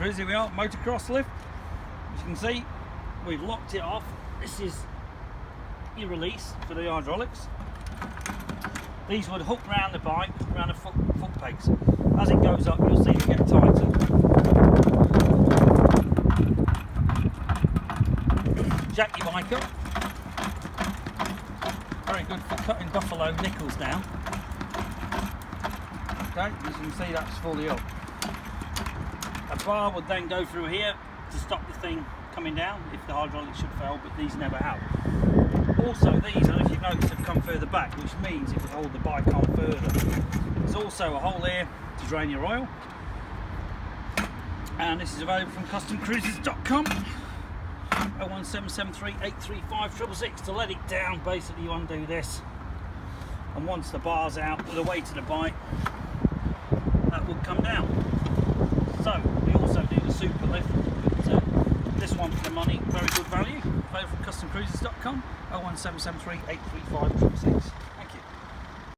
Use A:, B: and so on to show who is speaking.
A: Cruisers. Here we are, motocross lift. As you can see, we've locked it off. This is your release for the hydraulics. These would hook round the bike, around the foot pegs. As it goes up, you'll see them get tighter. Jack your bike up. Very good for cutting buffalo nickels down. Okay, as you can see, that's fully up. A bar would then go through here to stop the thing coming down if the hydraulics should fail, but these never have. Also, these, I don't know if you've noticed, have come further back, which means it would hold the bike on further. There's also a hole here to drain your oil, and this is available from customcruisers.com. 01773 835 666. To let it down, basically you undo this, and once the bar's out with the weight of the bike, that would come down. So we also do the super lift, but this one for the money, very good value. Available from customcruisers.com. 01773 835 666.